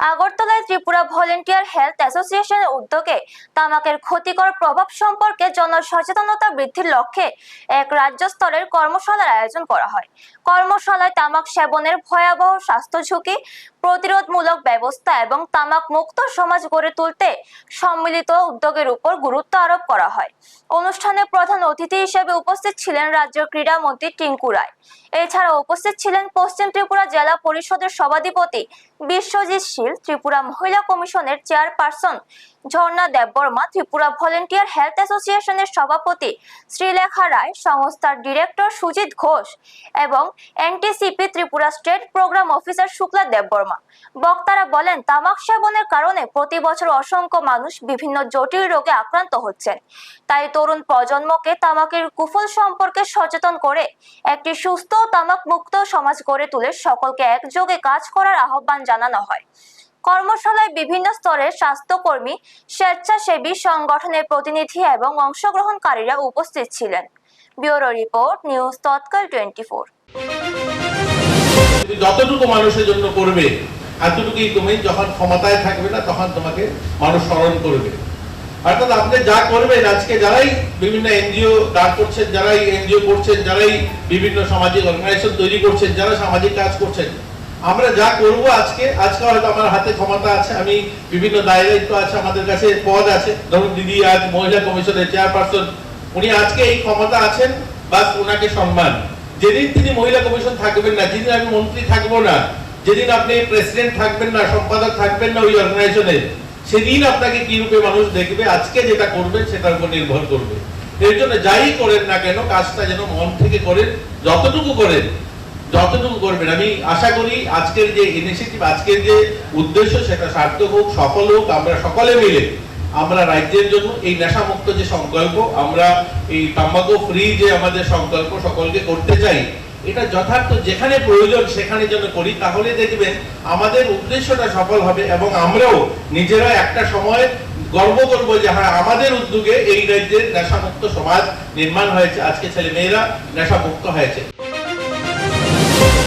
আগরতলায় Tripura volunteer health অ্যাসোসিয়েশনের উদ্যোগে তামাকের ক্ষতিকর প্রভাব সম্পর্কে জনসচেতনতা বৃদ্ধির লক্ষ্যে এক রাজ্য স্তরের কর্মশালার আয়োজন করা হয়। কর্মশালায় তামাক সেবনের ভয়াবহ স্বাস্থ্য ঝুঁকি, প্রতিরোধমূলক ব্যবস্থা এবং তামাক মুক্ত সমাজ গড়ে তুলতে সম্মিলিত উদ্যোগের উপর গুরুত্ব আরোপ করা হয়। অনুষ্ঠানে প্রধান অতিথি হিসেবে উপস্থিত ছিলেন রাজ্যের ক্রীড়ামন্ত্রী টিঙ্কু রায়। এছাড়া উপস্থিত ছিলেন পশ্চিম ত্রিপুরা জেলা পরিষদের সভাধিপতি বিশ্বজিৎ শীল, ত্রিপুরা মহিলা কমিশনের chairperson Jharna Debbarma, Tripura volunteer health অ্যাসোসিয়েশনের সভাপতি শ্রীলেখা রায়, সংস্থার ডিরেক্টর সুজিত ঘোষ এবং NTCP Tripura state programme officer Shukla Debbarma. বক্তারা বলেন, তামাক সেবনের কারণে প্রতি বছর অসংখ্য মানুষ বিভিন্ন জটিল রোগে আক্রান্ত হচ্ছেন। তাই তরুণ প্রজন্মকে তামাকের কুফল সম্পর্কে সচেতন করে একটি সুস্থ তামাক মুক্ত সমাজ গড়ে তুলে সকলকে একযোগে কাজ করার আহ্বান জানানো হয়। কর্মশালায় বিভিন্ন স্তরের স্বাস্থ্যকর্মী, স্বেচ্ছাসেবী সংগঠনের প্রতিনিধি এবং অংশগ্রহণকারীরা উপস্থিত ছিলেন। ব্যুরো রিপোর্ট, নিউজ তৎকাল 24। যতটুকু মানুষের জন্য করবে এতটুকুই তুমি যখন ক্ষমতায় থাকবে না তখন তোমাকে মানুষ স্মরণ করবে। অর্থাৎ আপনি যা করবেন, আজকে যারাই বিভিন্ন এনজিও দাঁড় করছেন, যারাই এনজিও করছেন, যারাই বিভিন্ন সামাজিক অর্গানাইজেশন তৈরি করছেন, যারা সামাজিক কাজ করছেন, আমরা যা করব আজকে হয়তো আমার হাতে ক্ষমতা আছে, আমি বিভিন্ন দায়িত্ব আছে, আমাদের কাছে পদ আছে। ধরুন দিদি আজ মহিলা কমিশনের চেয়ারপারসন, উনি আজকে এই ক্ষমতা আছেন, বাস ওনাকে সম্মান। যেদিন তিনি মহিলা কমিশন থাকবেন না, যেদিন আমি মন্ত্রী থাকবো না, যেদিন আপনি প্রেসিডেন্ট থাকবেন না, সম্পাদক থাকবেন না ওই অর্গানাইজেশনের, সেদিন আপনাকে কি রূপে মানুষ দেখবে। আজকে যেটা করবেন সেটার উপর নির্ভর করবে। এর জন্য যাই করেন না কেন, কাজটা যেন মন থেকে করেন, যতটুকু করবেন। আমি আশা করি আজকের যে ইনিশিয়েটিভ, আজকের যে উদ্দেশ্য, সেটা সার্থক হোক, সফল হোক। আমরা সকলে মিলে আমরা রাজ্যের জন্য এই নেশামুক্ত যে সংকল্প, আমরা এই তাম্বাকু ফ্রি যে আমাদের সংকল্প সকলকে করতে চাই, এটা যথার্থ যেখানে প্রয়োজন সেখানে যেন করি। তাহলে দেখবেন আমাদের উদ্দেশ্যটা সফল হবে এবং আমরাও নিজেরা একটা সময় গর্ব করবো যে হ্যাঁ, আমাদের উদ্যোগে এই রাজ্যের নেশামুক্ত সমাজ নির্মাণ হয়েছে, আজকে ছেলে মেয়েরা নেশামুক্ত হয়েছে।